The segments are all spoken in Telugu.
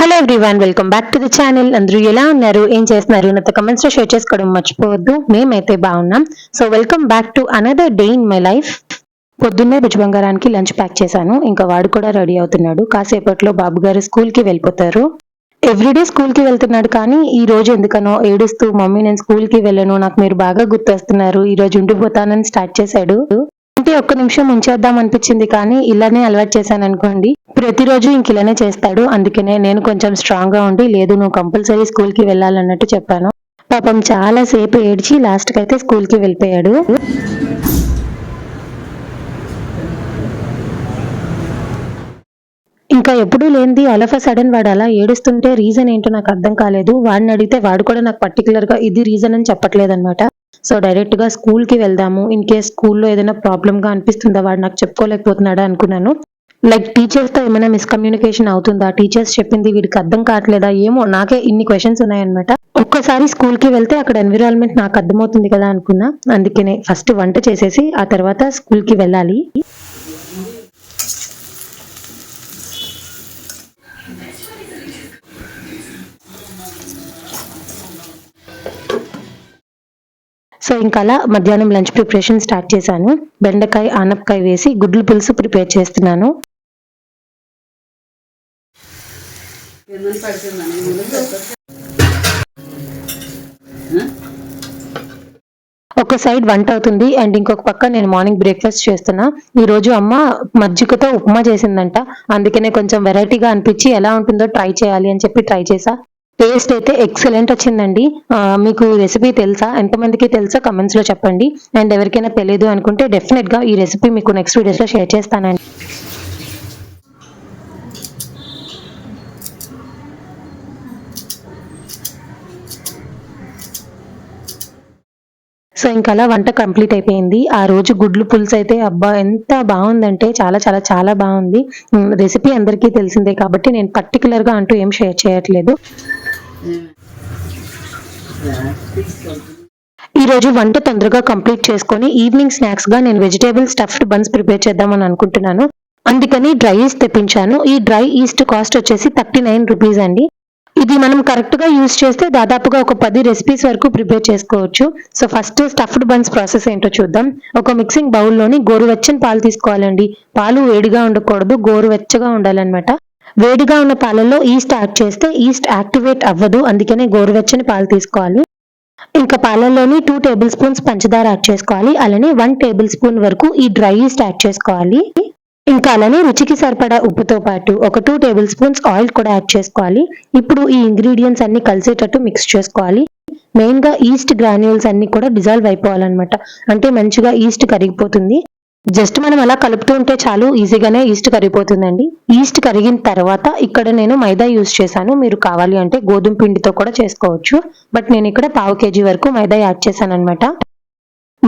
Hello everyone, welcome back to the channel. అందరూ ఎలా ఉన్నారు, ఏం చేస్తున్నారు? నాతో కమెంట్స్ లో షేర్ చేసుకోవడం మర్చిపోవద్దు. మేమైతే బాగున్నాం. So welcome back to another day in my life. పొద్దున్నే బుజ్జి బంగారానికి లంచ్ ప్యాక్ చేశాను. ఇంకా వాడు కూడా రెడీ అవుతున్నాడు. కాసేపట్లో బాబు గారు స్కూల్ కి వెళ్ళిపోతారు. ఎవ్రీడే స్కూల్ కి వెళ్తున్నాడు, కానీ ఈ రోజు ఎందుకనో ఏడుస్తూ మమ్మీ నేను స్కూల్ కి వెళ్ళను, నాకు మీరు బాగా గుర్తొస్తున్నారు, ఈ రోజు ఉండిపోతానని స్టార్ట్ చేశాడు. అంటే ఒక్క నిమిషం ఉంచేద్దాం అనిపించింది, కానీ ఇలానే అలవాటు చేశాను అనుకోండి. ప్రతిరోజు ఇంక ఇలానే చేస్తాడు. అందుకనే నేను కొంచెం స్ట్రాంగ్ గా ఉండి, లేదు నువ్వు కంపల్సరీ స్కూల్ కి వెళ్ళాలన్నట్టు చెప్పాను. పాపం చాలా సేపు ఏడ్చి లాస్ట్ కి అయితే స్కూల్ కి వెళ్ళిపోయాడు. ఇంకా ఎప్పుడూ లేనిది ఆల్ ఆఫ్ అ సడన్ వాడు అలా ఏడుస్తుంటే రీజన్ ఏంటో నాకు అర్థం కాలేదు. వాడిని అడిగితే వాడు కూడా నాకు పర్టికులర్ గా ఇది రీజన్ అని చెప్పట్లేదన్నమాట. సో డైరెక్ట్ గా స్కూల్ కి వెళ్దాము, ఇన్ కేస్ స్కూల్లో ఏదైనా ప్రాబ్లమ్ గా అనిపిస్తుందా, వాడు నాకు చెప్పుకోలేకపోతున్నాడా అనుకున్నాను. లైక్ టీచర్స్ తో ఏమైనా మిస్కమ్యూనికేషన్ అవుతుందా, టీచర్స్ చెప్పింది వీడికి అర్థం కావట్లేదా, ఏమో నాకే ఇన్ని క్వశ్చన్స్ ఉన్నాయన్నమాట. ఒక్కసారి స్కూల్ కి వెళ్తే అక్కడ ఎన్విరాన్మెంట్ నాకు అర్థమవుతుంది కదా అనుకున్నా. అందుకనే ఫస్ట్ వంట చేసేసి ఆ తర్వాత స్కూల్ కి వెళ్ళాలి. సో ఇంకా అలా మధ్యాహ్నం లంచ్ ప్రిపరేషన్ స్టార్ట్ చేశాను. బెండకాయ ఆనపకాయ వేసి గుడ్ల పులుసు ప్రిపేర్ చేస్తున్నాను. ఒక సైడ్ వంట అవుతుంది అండ్ ఇంకొక పక్క నేను మార్నింగ్ బ్రేక్ఫాస్ట్ చేస్తున్నా. ఈ రోజు అమ్మ మజ్జిగతో ఉప్మా చేసిందంట. అందుకనే కొంచెం వెరైటీగా అనిపించి ఎలా ఉంటుందో ట్రై చేయాలి అని చెప్పి ట్రై చేసా. టేస్ట్ అయితే ఎక్సలెంట్ వచ్చిందండి. మీకు రెసిపీ తెలుసా, ఎంతమందికి తెలుసా కమెంట్స్ లో చెప్పండి. అండ్ ఎవరికైనా తెలియదు అనుకుంటే డెఫినెట్ గా ఈ రెసిపీ మీకు నెక్స్ట్ వీడియోస్ లో షేర్ చేస్తానండి. సో ఇంకా అలా వంట కంప్లీట్ అయిపోయింది. ఆ రోజు గుడ్లు పులుసు అయితే అబ్బా ఎంత బాగుందంటే చాలా చాలా చాలా బాగుంది. రెసిపీ అందరికీ తెలిసిందే కాబట్టి నేను పర్టికులర్ గా అంటూ ఏం షేర్ చేయట్లేదు. ఈ రోజు వంట తొందరగా కంప్లీట్ చేసుకొని ఈవినింగ్ స్నాక్స్ గా నేను వెజిటేబుల్ స్టఫ్డ్ బన్స్ ప్రిపేర్ చేద్దామని అనుకుంటున్నాను. అందుకని డ్రై ఈస్ట్ తెప్పించాను. ఈ డ్రై ఈస్ట్ కాస్ట్ వచ్చేసి 39 రూపీస్ అండి. ఇది మనం కరెక్ట్ గా యూస్ చేస్తే దాదాపుగా ఒక 10 రెసిపీస్ వరకు ప్రిపేర్ చేసుకోవచ్చు. So first stuffed buns process ఏంటో చూద్దాం. ఒక మిక్సింగ్ బౌల్లోని గోరువెచ్చని పాలు తీసుకోవాలండి. పాలు వేడిగా ఉండకూడదు, గోరువెచ్చగా ఉండాలన్నమాట. వేడిగా ఉన్న పాలల్లో ఈస్ట్ యాడ్ చేస్తే ఈస్ట్ యాక్టివేట్ అవ్వదు, అందుకనే గోరువెచ్చని పాలు తీసుకోవాలి. ఇంకా పాలల్లోని 2 టేబుల్ స్పూన్స్ పంచదార యాడ్ చేసుకోవాలి. అలానే 1 టేబుల్ స్పూన్ వరకు ఈ డ్రై ఈస్ట్ యాడ్ చేసుకోవాలి. ఇంకా అలానే రుచికి సరిపడా ఉప్పుతో పాటు ఒక 2 టేబుల్ స్పూన్స్ ఆయిల్ కూడా యాడ్ చేసుకోవాలి. ఇప్పుడు ఈ ఇంగ్రీడియంట్స్ అన్ని కలిసేటట్టు మిక్స్ చేసుకోవాలి. మెయిన్ గా ఈస్ట్ గ్రాన్యూల్స్ అన్ని కూడా డిజాల్వ్ అయిపోవాలన్నమాట. అంటే మంచిగా ఈస్ట్ కరిగిపోతుంది. జస్ట్ మనం అలా కలుపుతూ ఉంటే చాలు, ఈజీగానే ఈస్ట్ కరిగిపోతుందండి. ఈస్ట్ కరిగిన తర్వాత ఇక్కడ నేను మైదా యూస్ చేశాను. మీరు కావాలి అంటే గోధుమ పిండితో కూడా చేసుకోవచ్చు. బట్ నేను ఇక్కడ 1/2 kg వరకు మైదా యాడ్ చేశాను అనమాట.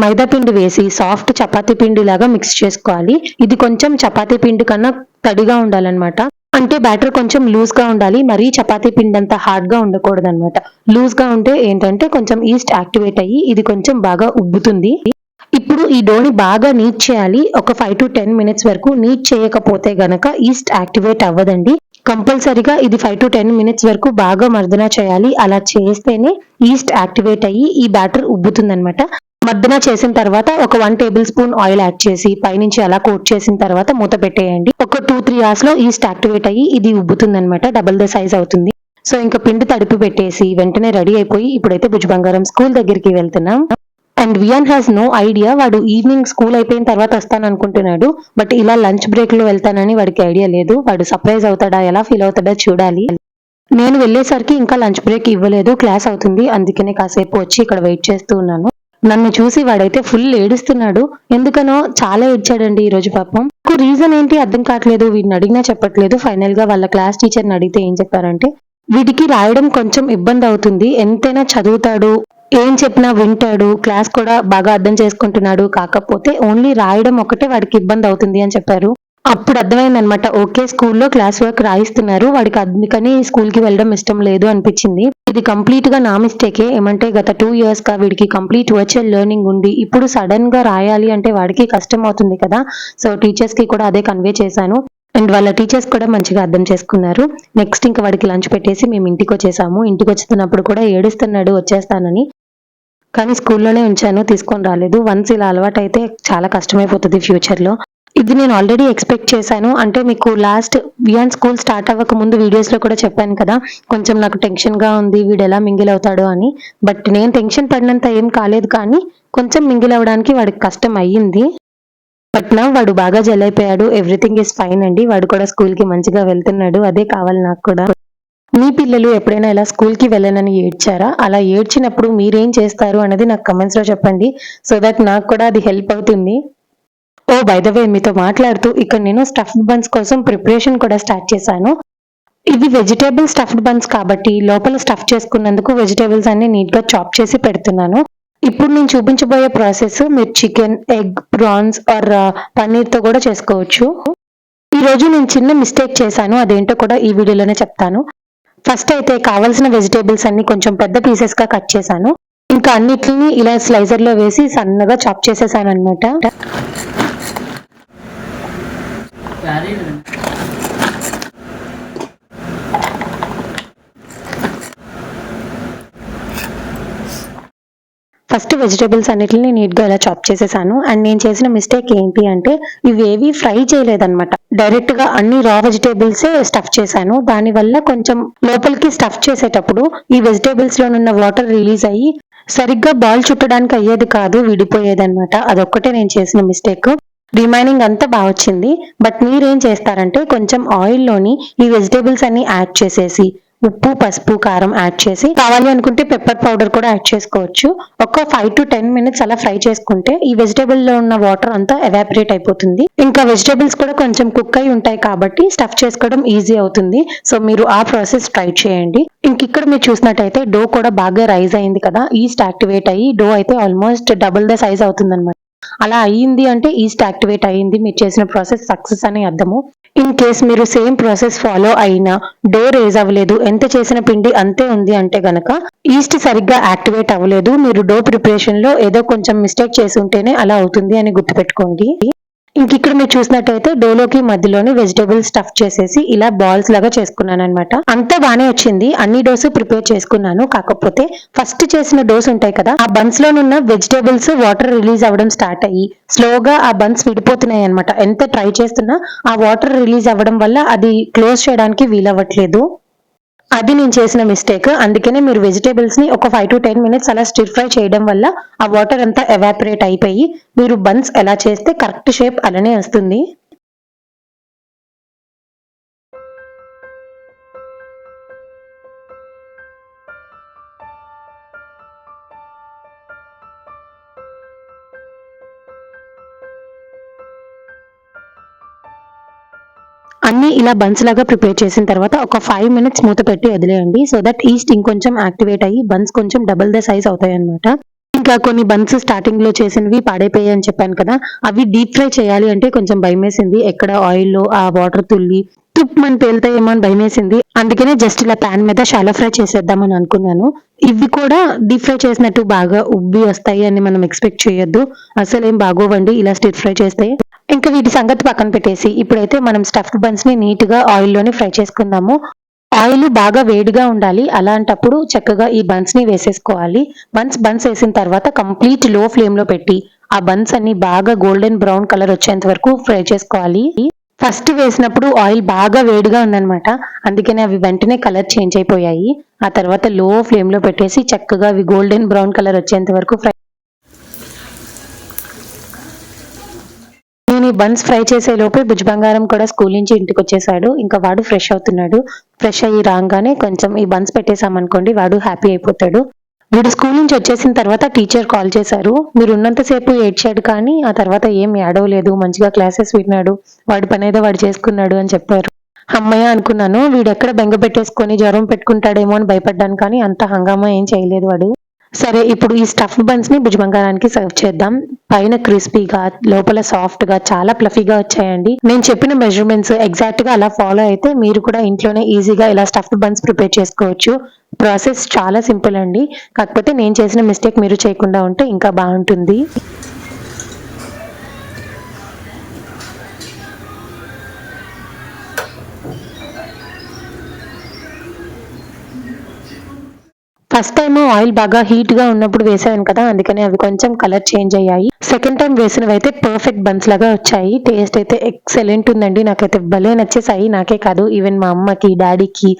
మైదా పిండి వేసి సాఫ్ట్ చపాతీ పిండి లాగా మిక్స్ చేసుకోవాలి. ఇది కొంచెం చపాతీ పిండి కన్నా తడిగా ఉండాలన్నమాట. అంటే బ్యాటర్ కొంచెం లూజ్ గా ఉండాలి, మరీ చపాతీ పిండి అంత హార్డ్ గా ఉండకూడదు అనమాట. లూజ్ గా ఉంటే ఏంటంటే కొంచెం ఈస్ట్ యాక్టివేట్ అయ్యి ఇది కొంచెం బాగా ఉబ్బుతుంది. ఇప్పుడు ఈ డోని బాగా నీట్ చేయాలి. ఒక 5 to 10 మినిట్స్ వరకు. నీట్ చేయకపోతే గనక ఈస్ట్ యాక్టివేట్ అవ్వదండి. కంపల్సరీగా ఇది 5 to 10 మినిట్స్ వరకు బాగా మర్దన చేయాలి. అలా చేస్తేనే ఈస్ట్ యాక్టివేట్ అయ్యి ఈ బ్యాటర్ ఉబ్బుతుందన్నమాట. మర్దన చేసిన తర్వాత ఒక 1 టేబుల్ స్పూన్ ఆయిల్ యాడ్ చేసి పైనుంచి అలా కోట్ చేసిన తర్వాత మూత పెట్టేయండి. ఒక 2-3 అవర్స్ లో ఈస్ట్ యాక్టివేట్ అయ్యి ఇది ఉబ్బుతుందన్నమాట. డబుల్ ద సైజ్ అవుతుంది. సో ఇంకా పిండి తడిపి పెట్టేసి వెంటనే రెడీ అయిపోయి ఇప్పుడైతే బుజ్జి బంగారం స్కూల్ దగ్గరికి వెళ్తున్నాం. And Viaan has no idea. వాడు ఈవినింగ్ స్కూల్ అయిపోయిన తర్వాత వస్తాను అనుకుంటున్నాడు. బట్ ఇలా లంచ్ బ్రేక్ లో వెళ్తానని వాడికి ఐడియా లేదు. వాడు సర్ప్రైజ్ అవుతాడా, ఎలా ఫీల్ అవుతాడో చూడాలి. నేను వెళ్ళేసరికి ఇంకా లంచ్ బ్రేక్ ఇవ్వలేదు, క్లాస్ అవుతుంది. అందుకనే కాసేపు వచ్చి ఇక్కడ వెయిట్ చేస్తూ ఉన్నాను. నన్ను చూసి వాడైతే ఫుల్ ఏడుస్తున్నాడు. ఎందుకనో చాలా ఏడ్చాడండి ఈ రోజు పాపం. రీజన్ ఏంటి అర్థం కావట్లేదు. వీడిని అడిగినా చెప్పట్లేదు. ఫైనల్ గా వాళ్ళ క్లాస్ టీచర్ని అడిగితే ఏం చెప్పారంటే వీడికి రాయడం కొంచెం ఇబ్బంది అవుతుంది, ఎంతైనా చదువుతాడు, ఏం చెప్పినా వింటాడు, క్లాస్ కూడా బాగా అర్థం చేసుకుంటున్నాడు, కాకపోతే ఓన్లీ రాయడం ఒకటే వాడికి ఇబ్బంది అవుతుంది అని చెప్పారు. అప్పుడు అర్థమైంది అనమాట. ఓకే, స్కూల్లో క్లాస్ వర్క్ రాయిస్తున్నారు, వాడికి అందుకని స్కూల్ కి వెళ్ళడం ఇష్టం లేదు అనిపించింది. ఇది కంప్లీట్ గా నా మిస్టేకే. ఏమంటే గత 2 years గా వీడికి కంప్లీట్ వర్చువల్ లెర్నింగ్ ఉండి ఇప్పుడు సడన్ గా రాయాలి అంటే వాడికి కష్టం అవుతుంది కదా. సో టీచర్స్ కి కూడా అదే కన్వే చేశాను. అండ్ వాళ్ళ టీచర్స్ కూడా మంచిగా అర్థం చేసుకున్నారు. నెక్స్ట్ ఇంకా వాడికి లంచ్ పెట్టేసి మేము ఇంటికి వచ్చేసాము. ఇంటికి వచ్చేస్తున్నప్పుడు కూడా ఏడుస్తున్నాడు వచ్చేస్తానని. కానీ స్కూల్లోనే ఉంచాను, తీసుకొని రాలేదు. వన్స్ ఇలా అలవాటు అయితే చాలా కష్టమైపోతుంది ఫ్యూచర్లో. ఇది నేను ఆల్రెడీ ఎక్స్పెక్ట్ చేశాను. అంటే మీకు లాస్ట్ వియాన్ స్కూల్ స్టార్ట్ అవ్వక ముందు వీడియోస్లో కూడా చెప్పాను కదా, కొంచెం నాకు టెన్షన్గా ఉంది వీడు ఎలా మింగిల్ అవుతాడో అని. బట్ నేను టెన్షన్ పడినంత ఏం కాలేదు, కానీ కొంచెం మింగిల్ అవ్వడానికి వాడికి కష్టం అయ్యింది. బట్ నా వాడు బాగా జెల్ అయిపోయాడు. ఎవ్రీథింగ్ ఈస్ ఫైన్ అండి. వాడు కూడా స్కూల్కి మంచిగా వెళ్తున్నాడు. అదే కావాలి నాకు కూడా. మీ పిల్లలు ఎప్పుడైనా ఇలా స్కూల్కి వెళ్ళనని ఏడ్చారా? అలా ఏడ్చినప్పుడు మీరేం చేస్తారు అనేది నాకు కమెంట్స్లో చెప్పండి. సో దట్ నాకు కూడా అది హెల్ప్ అవుతుంది. ఓ బై ద వే, మీతో మాట్లాడుతూ ఇక్కడ నేను స్టఫ్డ్ బన్స్ కోసం ప్రిపరేషన్ కూడా స్టార్ట్ చేశాను. ఇవి వెజిటేబుల్ స్టఫ్డ్ బన్స్ కాబట్టి లోపల స్టఫ్ చేసుకున్నందుకు వెజిటేబుల్స్ అన్ని నీట్గా చాప్ చేసి పెడుతున్నాను. ఇప్పుడు నేను చూపించబోయే ప్రాసెస్ మీరు చికెన్, ఎగ్, ప్రాన్స్ ఆర్ పన్నీర్తో కూడా చేసుకోవచ్చు. ఈ రోజు నేను చిన్న మిస్టేక్ చేశాను, అదేంటో కూడా ఈ వీడియోలోనే చెప్తాను. ఫస్ట్ అయితే కావాల్సిన వెజిటేబుల్స్ అన్ని కొంచెం పెద్ద పీసెస్ గా కట్ చేశాను. ఇంకా అన్నిటిని ఇలా స్లైజర్ లో వేసి సన్నగా చాప్ చేసేసాను అనమాట. ఫస్ట్ వెజిటేబుల్స్ అన్నిటిని నీట్గా ఇలా చాప్ చేసేసాను. అండ్ నేను చేసిన మిస్టేక్ ఏంటి అంటే ఇవేవి ఫ్రై చేయలేదన్నమాట. డైరెక్ట్ గా అన్ని రా వెజిటేబుల్సే స్టఫ్ చేశాను. దానివల్ల కొంచెం లోపలికి స్టఫ్ చేసేటప్పుడు ఈ వెజిటేబుల్స్ లో ఉన్న వాటర్ రిలీజ్ అయ్యి సరిగ్గా బాల్ చుట్టడానికి అయ్యేది కాదు, విడిపోయేదన్నమాట. అదొక్కటే నేను చేసిన మిస్టేక్. రిమైనింగ్ అంతా బాగా వచ్చింది. బట్ మీరేం చేస్తారంటే కొంచెం ఆయిల్లోని ఈ వెజిటేబుల్స్ అన్ని యాడ్ చేసేసి ఉప్పు, పసుపు, కారం యాడ్ చేసి, కావాలి అనుకుంటే పెప్పర్ పౌడర్ కూడా యాడ్ చేసుకోవచ్చు. ఒక 5 to 10 minutes అలా ఫ్రై చేసుకుంటే ఈ వెజిటేబుల్ లో ఉన్న వాటర్ అంతా ఎవాపరేట్ అయిపోతుంది. ఇంకా వెజిటేబుల్స్ కూడా కొంచెం కుక్ అయి ఉంటాయి కాబట్టి స్టఫ్ చేసుకోవడం ఈజీ అవుతుంది. సో మీరు ఆ ప్రాసెస్ ట్రై చేయండి. ఇంక ఇక్కడ మీరు చూసినట్టయితే డో కూడా బాగా రైజ్ అయింది కదా, ఈస్ట్ యాక్టివేట్ అయ్యి డో అయితే ఆల్మోస్ట్ డబుల్ ద సైజ్ అవుతుంది అనమాట. అలా అయ్యింది అంటే ఈస్ట్ యాక్టివేట్ అయ్యింది, మీరు చేసిన ప్రాసెస్ సక్సెస్ అని అర్థము. ఇన్ కేస్ మీరు సేమ్ ప్రాసెస్ ఫాలో అయినా డో రేజ్ అవ్వలేదు, ఎంత చేసిన పిండి అంతే ఉంది అంటే గనక ఈస్ట్ సరిగ్గా యాక్టివేట్ అవ్వలేదు, మీరు డో ప్రిపరేషన్ లో ఏదో కొంచెం మిస్టేక్ చేసి ఉంటేనే అలా అవుతుంది అని గుర్తుపెట్టుకోండి. ఇంక ఇక్కడ మీరు చూసినట్టయితే డోలోకి మధ్యలోని వెజిటేబుల్ స్టఫ్ చేసేసి ఇలా బాల్స్ లాగా చేసుకున్నాను అనమాట. అంతా బానే వచ్చింది. అన్ని డోస్ ప్రిపేర్ చేసుకున్నాను. కాకపోతే ఫస్ట్ చేసిన డోస్ ఉంటాయి కదా, ఆ బన్స్ లోనున్న వెజిటేబుల్స్ వాటర్ రిలీజ్ అవ్వడం స్టార్ట్ అయ్యి స్లోగా ఆ బన్స్ విడిపోతున్నాయి అనమాట. ఎంత ట్రై చేస్తున్నా ఆ వాటర్ రిలీజ్ అవ్వడం వల్ల అది క్లోజ్ చేయడానికి వీలవ్వట్లేదు. అది నేను చేసిన మిస్టేక్. అందుకనే మీరు వెజిటేబుల్స్ ని ఒక 5 to 10 minutes అలా స్టిర్ ఫ్రై చేయడం వల్ల ఆ వాటర్ అంతా ఎవాపరేట్ అయిపోయి మీరు బన్స్ ఎలా చేస్తే కరెక్ట్ షేప్ అలానే వస్తుంది. అన్ని ఇలా బన్స్ లాగా ప్రిపేర్ చేసిన తర్వాత ఒక 5 minutes మూత పెట్టి వదిలేయండి. సో దట్ ఈస్ట్ ఇంకొంచెం యాక్టివేట్ అయ్యి బన్స్ కొంచెం డబుల్ ద సైజ్ అవుతాయి అనమాట. ఇంకా కొన్ని బన్స్ స్టార్టింగ్ లో చేసినవి పాడైపోయాయి అని చెప్పాను కదా, అవి డీప్ ఫ్రై చేయాలి అంటే కొంచెం భయమేసింది. ఎక్కడ ఆయిల్లో ఆ వాటర్ తుల్లి మన పేలుతాయేమో అని భయమేసింది. అందుకనే జస్ట్ ఇలా ప్యాన్ మీద షాలో ఫ్రై చేసేద్దామని అనుకున్నాను. ఇవి కూడా డీప్ ఫ్రై చేసినట్టు బాగా ఉబ్బి వస్తాయి అని మనం ఎక్స్పెక్ట్ చేయొద్దు. అసలు ఏం బాగోవండి ఇలా స్టిర్ ఫ్రై చేస్తే. ఇంకా వీటి సంగతి పక్కన పెట్టేసి ఇప్పుడైతే మనం స్టఫ్డ్ బన్స్ ని నీట్ గా ఆయిల్లోనే ఫ్రై చేసుకుందాము. ఆయిల్ బాగా వేడిగా ఉండాలి. అలాంటప్పుడు చక్కగా ఈ బన్స్ ని వేసేసుకోవాలి. బన్స్ వేసిన తర్వాత కంప్లీట్ లో ఫ్లేమ్ లో పెట్టి ఆ బన్స్ అన్ని బాగా గోల్డెన్ బ్రౌన్ కలర్ వచ్చేంత వరకు ఫ్రై చేసుకోవాలి. ఫస్ట్ వేసినప్పుడు ఆయిల్ బాగా వేడిగా ఉందన్నమాట, అందుకనే అవి వెంటనే కలర్ చేంజ్ అయిపోయాయి. ఆ తర్వాత లో ఫ్లేమ్ లో పెట్టేసి చక్కగా అవి గోల్డెన్ బ్రౌన్ కలర్ వచ్చేంత వరకు ఫ్రై. నేను ఈ బన్స్ ఫ్రై చేసే లోపే భుజ్ బంగారం కూడా స్కూల్ నుంచి ఇంటికి వచ్చేసాడు. ఇంకా వాడు ఫ్రెష్ అవుతున్నాడు. ఫ్రెష్ అయ్యి రాగానే కొంచెం ఈ బన్స్ పెట్టేసామనుకోండి వాడు హ్యాపీ అయిపోతాడు. వీడు స్కూల్ నుంచి వచ్చేసిన తర్వాత టీచర్ కాల్ చేశారు. మీరు ఉన్నంతసేపు ఏడ్చాడు కానీ ఆ తర్వాత ఏం ఏడవలేదు, మంచిగా క్లాసెస్ విన్నాడు, వాడి పని ఏదో వాడు చేసుకున్నాడు అని చెప్పారు. అమ్మయ్య అనుకున్నాను. వీడు ఎక్కడ బెంగ పెట్టేసుకొని జ్వరం పెట్టుకుంటాడేమో అని భయపడ్డాను, కానీ అంత హంగామా ఏం చేయలేదు వాడు. సరే, ఇప్పుడు ఈ స్టఫ్డ్ బన్స్ ని భుజ్ బంగారానికి సర్వ్ చేద్దాం. పైన క్రిస్పీగా, లోపల సాఫ్ట్ గా, చాలా ఫ్లఫీగా వచ్చాయండి. నేను చెప్పిన మెజర్మెంట్స్ ఎగ్జాక్ట్ గా అలా ఫాలో అయితే మీరు కూడా ఇంట్లోనే ఈజీగా ఇలా స్టఫ్డ్ బన్స్ ప్రిపేర్ చేసుకోవచ్చు. ప్రాసెస్ చాలా సింపుల్ అండి. కాకపోతే నేను చేసిన మిస్టేక్ మీరు చేయకుండా ఉంటే ఇంకా బాగుంటుంది. ఫస్ట్ టైం ఆయిల్ బాగా హీట్ గా ఉన్నప్పుడు వేసాను కదా, అందుకని అవి కొంచెం కలర్ చేంజ్ అయ్యాయి. సెకండ్ టైం వేసినవి అయితే పర్ఫెక్ట్ బన్స్ లాగా వచ్చాయి. టేస్ట్ అయితే ఎక్సలెంట్ ఉందండి. నాకైతే భలే నచ్చేసాయి. నాకే కాదు, ఈవెన్ మా అమ్మకి, డాడీకి,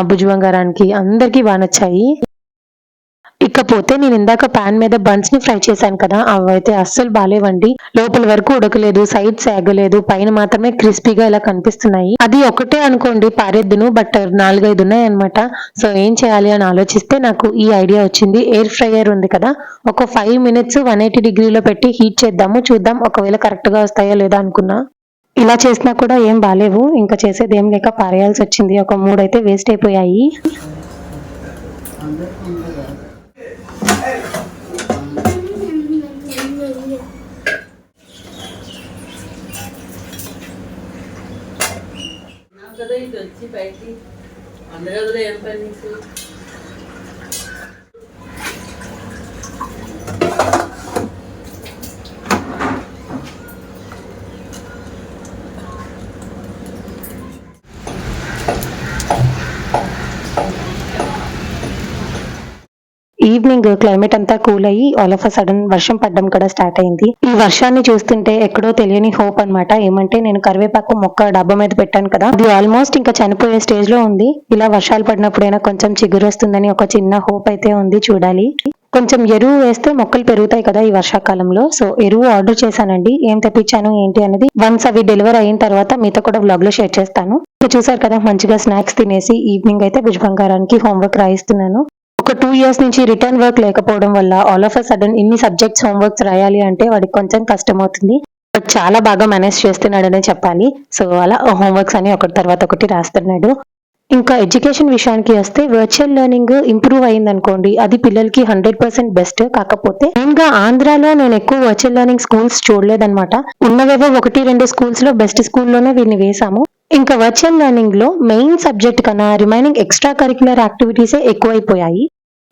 భుజ బంగారానికి అందరికీ బాగా నచ్చాయి. ఇకపోతే నేను ఇందాక పాన్ మీద బన్స్ ని ఫ్రై చేశాను కదా, అవైతే అస్సలు బాలేవండి. లోపల వరకు ఉడకలేదు, సైడ్స్ ఆగలేదు, పైన మాత్రమే క్రిస్పీగా ఇలా కనిపిస్తున్నాయి. అది ఒకటే అనుకోండి పారేద్దును, బట్ 4-5 ఉన్నాయి అనమాట. సో ఏం చేయాలి అని ఆలోచిస్తే నాకు ఈ ఐడియా వచ్చింది. ఎయిర్ ఫ్రైయర్ ఉంది కదా, ఒక 5 minutes 180 డిగ్రీలో పెట్టి హీట్ చేద్దాము, చూద్దాం ఒకవేళ కరెక్ట్ గా వస్తాయో లేదా అనుకున్నా. ఇలా చేసినా కూడా ఏం బాలేవు. ఇంకా చేసేది ఏం లేక పారేయాల్సి వచ్చింది. ఒక 3 అయితే వేస్ట్ అయిపోయాయి. కదా ఇది వచ్చి పైకి వందగదిలో ఏం పని నీకు? ఈవినింగ్ క్లైమేట్ అంతా కూల్ అయ్యి ఆల్ ఆఫ్ అ సడన్ వర్షం పడడం కూడా స్టార్ట్ అయింది. ఈ వర్షాన్ని చూస్తుంటే ఎక్కడో తెలియని హోప్ అన్నమాట. ఏమంటే నేను కరివేపాకు మొక్క డబ్బా మీద పెట్టాను కదా, అది ఆల్మోస్ట్ ఇంకా చనిపోయే స్టేజ్ లో ఉంది. ఇలా వర్షాలు పడినప్పుడైనా కొంచెం చిగురు వస్తుందని ఒక చిన్న హోప్ అయితే ఉంది. చూడాలి. కొంచెం ఎరువు వేస్తే మొక్కలు పెరుగుతాయి కదా ఈ వర్షాకాలంలో. సో ఎరువు ఆర్డర్ చేశానండి. ఏం తెప్పించాను ఏంటి అనేది వన్స్ అవి డెలివర్ అయిన తర్వాత మీతో కూడా వ్లాగ్ లో షేర్ చేస్తాను. చూసారు కదా, మంచిగా స్నాక్స్ తినేసి ఈవినింగ్ అయితే భుజ బంగారానికి హోంవర్క్ రాయిస్తున్నాను. ఒక 2 years నుంచి రిటర్న్ వర్క్ లేకపోవడం వల్ల ఆల్ ఆఫ్ అ సడన్ ఇన్ని సబ్జెక్ట్స్ హోంవర్క్స్ రాయాలి అంటే వాడికి కొంచెం కష్టం అవుతుంది. బట్ చాలా బాగా మేనేజ్ చేస్తున్నాడనే చెప్పాలి. సో అలా హోంవర్క్స్ అని ఒకటి తర్వాత ఒకటి రాస్తున్నాడు. ఇంకా ఎడ్యుకేషన్ విషయానికి వస్తే వర్చువల్ లెర్నింగ్ ఇంప్రూవ్ అయింది అనుకోండి, అది పిల్లలకి 100% బెస్ట్. కాకపోతే మెయిన్ గా ఆంధ్రాలో నేను ఎక్కువ వర్చువల్ లెర్నింగ్ స్కూల్స్ చూడలేదన్నమాట. ఉన్నవేవో 1-2 స్కూల్స్ లో బెస్ట్ స్కూల్లోనే వీరిని వేసాము. ఇంకా వర్చువల్ లెర్నింగ్ లో మెయిన్ సబ్జెక్ట్ కన్నా రిమైనింగ్ ఎక్స్ట్రా కరిక్యులర్ యాక్టివిటీసే ఎక్కువైపోయాయి.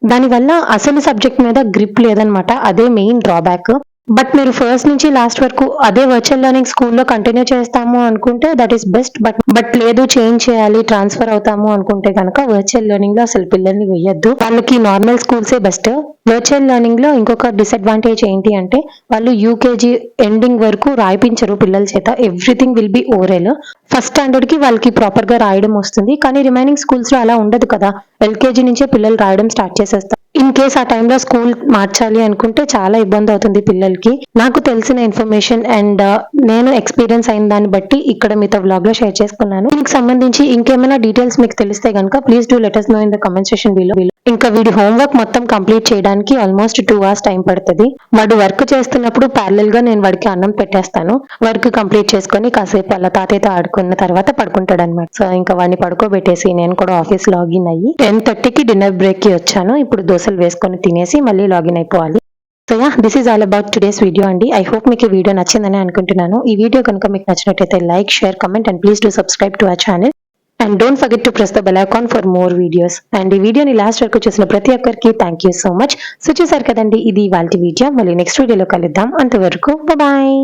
దానివల్ల అసలు సబ్జెక్ట్ మీద గ్రిప్ లేదనమాట. అదే మెయిన్ డ్రాబ్యాక్. బట్ మీరు ఫస్ట్ నుంచి లాస్ట్ వరకు అదే వర్చువల్ లెర్నింగ్ స్కూల్లో కంటిన్యూ చేస్తాము అనుకుంటే దట్ ఈస్ బెస్ట్. బట్ లేదు, చేంజ్ చేయాలి, ట్రాన్స్ఫర్ అవుతాము అనుకుంటే కనుక వర్చువల్ లెర్నింగ్ లో అసలు పిల్లల్ని వేయొద్దు. వాళ్ళకి నార్మల్ స్కూల్సే బెస్ట్. వర్చువల్ లెర్నింగ్ లో ఇంకొక డిసడ్వాంటేజ్ ఏంటి అంటే వాళ్ళు యూకేజీ ఎండింగ్ వరకు రాయిపించరు పిల్లల చేత. Everything will be oral. First standard కి వాళ్ళకి ప్రాపర్ గా రాయడం వస్తుంది, కానీ రిమైనింగ్ స్కూల్స్ లో అలా ఉండదు కదా. ఎల్కేజీ నుంచే పిల్లలు రాయడం స్టార్ట్ చేసేస్తారు. ఇన్ కేస్ ఆ టైంలో స్కూల్ మార్చాలి అనుకుంటే చాలా ఇబ్బంది అవుతుంది పిల్లలకి. నాకు తెలిసిన ఇన్ఫర్మేషన్ అండ్ నేను ఎక్స్పీరియన్స్ అయిన దాన్ని బట్టి ఇక్కడ మీతో వ్లాగ్ లో షేర్ చేసుకున్నాను. దీనికి సంబంధించి ఇంకేమైనా డీటెయిల్స్ మీకు తెలిస్తే కనుక please do let us know in the comment section below. ఇంకా వీడి హోంవర్క్ మొత్తం కంప్లీట్ చేయడానికి ఆల్మోస్ట్ 2 hours టైం పడుతుంది. వాడు వర్క్ చేస్తున్నప్పుడు ప్యారలల్ గా నేను వాడికి అన్నం పెట్టేస్తాను. వర్క్ కంప్లీట్ చేసుకొని కాసేపు అలా తాతయ్యతో ఆడుకున్న తర్వాత పడుకుంటాడు అనమాట. సో ఇంకా వాడిని పడుకోబెట్టేసి నేను కూడా ఆఫీస్ లాగిన్ అయ్యి 10:30కి డిన్నర్ బ్రేక్ కి వచ్చాను. ఇప్పుడు దోశలు వేసుకొని తినేసి మళ్ళీ లాగిన్ అయిపోవాలి. So yeah, this is all about today's video అండి. ఐ హోప్ మీకు ఈ వీడియో నచ్చిందని అనుకుంటున్నాను. ఈ వీడియో కనుక మీకు నచ్చినట్టయితే like, share, comment and please do subscribe to our channel. And don't forget to press the bell icon for more videos. And ఈ వీడియోని లాస్ట్ వరకు చూసిన ప్రతి ఒక్కరికి thank you so much. So చూసారు కదండి, ఇది ఇవాల్టి వీడియో. మళ్ళీ నెక్స్ట్ వీడియోలో కలుద్దాం. అంతవరకు బాయ్.